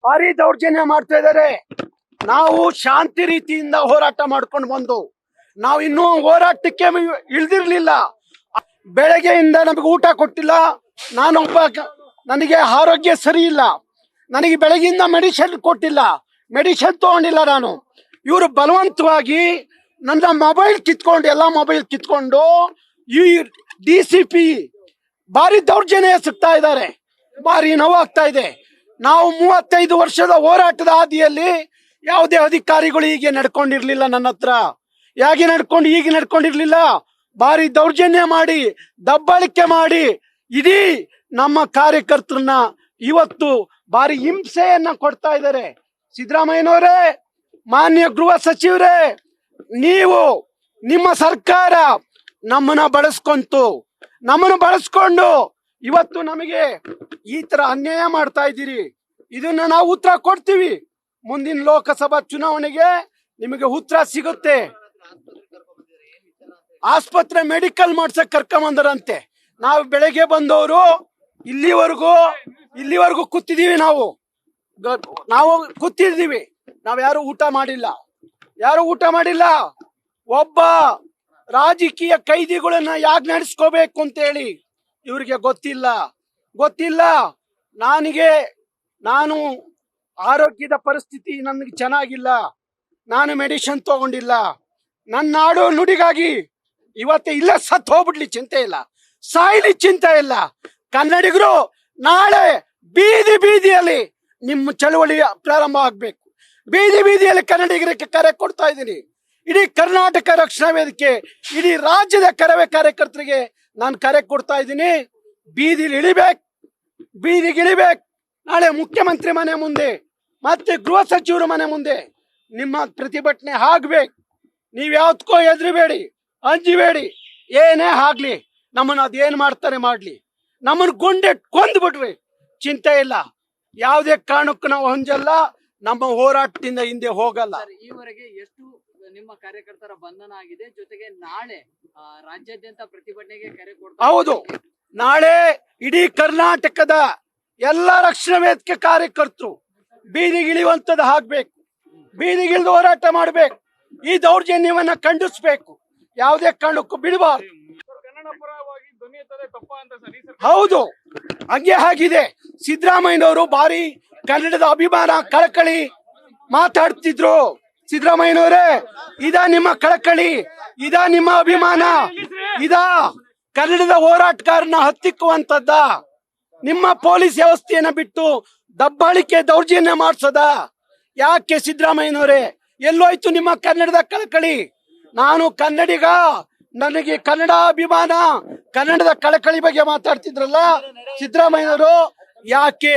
ಭಾರಿ ದೌರ್ಜನ್ಯ ಮಾಡ್ತಾ ಇದ್ದಾರೆ. ನಾವು ಶಾಂತಿ ರೀತಿಯಿಂದ ಹೋರಾಟ ಮಾಡ್ಕೊಂಡು ಬಂದು ನಾವು ಇನ್ನೂ ಹೋರಾಟಕ್ಕೆ ಇಳ್ದಿರ್ಲಿಲ್ಲ. ಬೆಳಗ್ಗೆಯಿಂದ ನಮಗೆ ಊಟ ಕೊಟ್ಟಿಲ್ಲ. ನನಗೆ ಆರೋಗ್ಯ ಸರಿ ಇಲ್ಲ. ನನಗೆ ಬೆಳಗ್ಗೆಯಿಂದ ಮೆಡಿಸಿನ್ ಕೊಟ್ಟಿಲ್ಲ, ಮೆಡಿಸಿನ್ ತಗೊಂಡಿಲ್ಲ ನಾನು. ಇವರು ಬಲವಂತವಾಗಿ ನನ್ನ ಮೊಬೈಲ್ ಕಿತ್ಕೊಂಡು, ಎಲ್ಲ ಮೊಬೈಲ್ ಕಿತ್ಕೊಂಡು ಈ DCP ಭಾರಿ ದೌರ್ಜನ್ಯ ಎಸಗ್ತಾ ಇದ್ದಾರೆ. ಭಾರಿ ನೋವಾಗ್ತಾ ಇದೆ. ನಾವು 35 ವರ್ಷದ ಹೋರಾಟದ ಹಾದಿಯಲ್ಲಿ ಯಾವುದೇ ಅಧಿಕಾರಿಗಳು ಹೀಗೆ ನಡ್ಕೊಂಡಿರ್ಲಿಲ್ಲ. ನನ್ನ ಹತ್ರ ಹೀಗೆ ನಡ್ಕೊಂಡಿರ್ಲಿಲ್ಲ. ಭಾರಿ ದೌರ್ಜನ್ಯ ಮಾಡಿ, ದಬ್ಬಾಳಿಕೆ ಮಾಡಿ ಇಡೀ ನಮ್ಮ ಕಾರ್ಯಕರ್ತರನ್ನ ಇವತ್ತು ಭಾರಿ ಹಿಂಸೆಯನ್ನ ಕೊಡ್ತಾ ಇದ್ದಾರೆ. ಸಿದ್ದರಾಮಯ್ಯನವರೇ, ಮಾನ್ಯ ಗೃಹ ಸಚಿವರೇ, ನೀವು ನಿಮ್ಮ ಸರ್ಕಾರ ನಮ್ಮನ್ನ ಬಳಸ್ಕೊಂಡು ಇವತ್ತು ನಮಗೆ ಈ ತರ ಅನ್ಯಾಯ ಮಾಡ್ತಾ ಇದ್ದೀರಿ. ಇದನ್ನ ನಾವು ಉತ್ತರ ಕೊಡ್ತೀವಿ. ಮುಂದಿನ ಲೋಕಸಭಾ ಚುನಾವಣೆಗೆ ನಿಮಗೆ ಉತ್ತರ ಸಿಗುತ್ತೆ. ಆಸ್ಪತ್ರೆ ಮೆಡಿಕಲ್ ಮಾಡ್ಸಕ್ ಕರ್ಕೊಂಬಂದರಂತೆ. ನಾವು ಬೆಳಗ್ಗೆ ಬಂದವರು ಇಲ್ಲಿವರೆಗೂ ಕೂತಿದೀವಿ. ನಾವು ಕೂತಿದ್ದೀವಿ. ನಾವು ಯಾರು ಊಟ ಮಾಡಿಲ್ಲ. ಒಬ್ಬ ರಾಜಕೀಯ ಕೈದಿಗಳನ್ನ ಯಾಕೆ ನಡೆಸ್ಕೋಬೇಕು ಅಂತ ಹೇಳಿ ಇವ್ರಿಗೆ ಗೊತ್ತಿಲ್ಲ. ನಾನು ಆರೋಗ್ಯದ ಪರಿಸ್ಥಿತಿ ನನಗೆ ಚೆನ್ನಾಗಿಲ್ಲ. ನಾನು ಮೆಡಿಸಿನ್ ತಗೊಂಡಿಲ್ಲ. ನನ್ನ ನಾಡು ನುಡಿಗಾಗಿ ಇವತ್ತು ಇಲ್ಲ ಸತ್ತು ಹೋಗ್ಬಿಡ್ಲಿ ಚಿಂತೆ ಇಲ್ಲ, ಸಾಯ್ಲಿ ಚಿಂತೆ ಇಲ್ಲ. ಕನ್ನಡಿಗರು ನಾಳೆ ಬೀದಿಯಲ್ಲಿ ನಿಮ್ಮ ಚಳವಳಿ ಪ್ರಾರಂಭ ಆಗ್ಬೇಕು. ಬೀದಿಯಲ್ಲಿ ಕನ್ನಡಿಗರಿಗೆ ಕರೆ ಕೊಡ್ತಾ ಇದ್ದೀನಿ. ಇಡೀ ಕರ್ನಾಟಕ ರಕ್ಷಣಾ ವೇದಿಕೆ, ಇಡೀ ರಾಜ್ಯದ ಕರವೇ ಕಾರ್ಯಕರ್ತರಿಗೆ ನಾನು ಕರೆ ಕೊಡ್ತಾ ಇದ್ದೀನಿ. ಬೀದಿಗೆ ಇಳಿಬೇಕು. ನಾಳೆ ಮುಖ್ಯಮಂತ್ರಿ ಮನೆ ಮುಂದೆ ಮತ್ತೆ ಗೃಹ ಸಚಿವರ ಮನೆ ಮುಂದೆ ನಿಮ್ಮ ಪ್ರತಿಭಟನೆ ಆಗ್ಬೇಕು. ನೀವ್ ಯಾವ್ದಕ್ಕೋ ಹೆದರಬೇಡಿ, ಅಂಜಬೇಡಿ. ಏನೇ ಆಗ್ಲಿ, ನಮ್ಮನ್ನ ಅದೇನ್ ಮಾಡ್ತಾರೆ ಮಾಡ್ಲಿ. ನಮ್ಮನ್ನ ಕೊಂದ್ಬಿಟ್ರಿ ಚಿಂತೆ ಇಲ್ಲ. ಯಾವುದೇ ಕಾರಣಕ್ಕೂ ನಾವು ಹೊಂಜಲ್ಲ. ನಮ್ಮ ಹೋರಾಟದಿಂದ ಹಿಂದೆ ಹೋಗಲ್ಲ. ಈವರೆಗೆ ಎಷ್ಟು ನಿಮ್ಮ ಕಾರ್ಯಕರ್ತರ ಬಂಧನ ಆಗಿದೆ? ಜೊತೆಗೆ ನಾಳೆ ರಾಜ್ಯಾದ್ಯಂತ ಪ್ರತಿಭಟನೆಗೆ ಕರೆ ಕೊಡ್ತಾರೆ. ಹೌದು, ನಾಳೆ ಇಡೀ ಕರ್ನಾಟಕದ ಎಲ್ಲ ರಕ್ಷಣಾ ವೇದಿಕೆ ಕಾರ್ಯಕರ್ತರು ಬೀದಿಗಿಳಿಯುವಂತದ್ದು ಆಗ್ಬೇಕು. ಬೀದಿಗಿಳಿದು ಹೋರಾಟ ಮಾಡ್ಬೇಕು. ಈ ದೌರ್ಜನ್ಯವನ್ನ ಖಂಡಿಸ್ಬೇಕು. ಯಾವುದೇ ಕಾರಣಕ್ಕೂ ಬಿಡಬಾರ್ದು. ಹೌದು, ಹಂಗೆ ಆಗಿದೆ. ಸಿದ್ದರಾಮಯ್ಯನವರು ಭಾರಿ ಕನ್ನಡದ ಅಭಿಮಾನ, ಕಳಕಳಿ ಮಾತಾಡ್ತಿದ್ರು. ಸಿದ್ದರಾಮಯ್ಯನವರೇ, ಇದಾ ನಿಮ್ಮ ಕಳಕಳಿ, ಇದಾ ನಿಮ್ಮ ಅಭಿಮಾನ, ಇದಾ ಕನ್ನಡದ ಹೋರಾಟಗಾರನ ಹತ್ತಿಕ್ಕುವಂತದ್ದ? ನಿಮ್ಮ ಪೊಲೀಸ್ ವ್ಯವಸ್ಥೆಯನ್ನ ಬಿಟ್ಟು ದಬ್ಬಾಳಿಕೆ, ದೌರ್ಜನ್ಯ ಮಾಡಿಸೋದ? ಯಾಕೆ ಸಿದ್ದರಾಮಯ್ಯನವರೇ, ಎಲ್ಲೋಯ್ತು ನಿಮ್ಮ ಕನ್ನಡದ ಕಳಕಳಿ? ನಾನು ಕನ್ನಡಿಗ, ನನಗೆ ಕನ್ನಡ ಅಭಿಮಾನ, ಕನ್ನಡದ ಕಳಕಳಿ ಬಗ್ಗೆ ಮಾತಾಡ್ತಿದ್ರಲ್ಲ ಸಿದ್ದರಾಮಯ್ಯನವರು. ಯಾಕೆ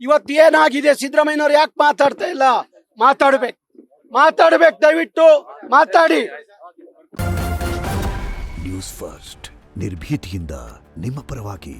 ಇವತ್ತು ಏನಾಗಿದೆ? ಸಿದ್ದರಾಮಯ್ಯನವರು ಯಾಕೆ ಮಾತಾಡ್ತಾ ಇಲ್ಲ? ಮಾತಾಡ್ಬೇಕು, ದಯವಿಟ್ಟು ಮಾತಾಡಿ. ನ್ಯೂಸ್ ಫಸ್ಟ್, ನಿರ್ಭೀತಿಯಿಂದ ನಿಮ್ಮ ಪರವಾಗಿ.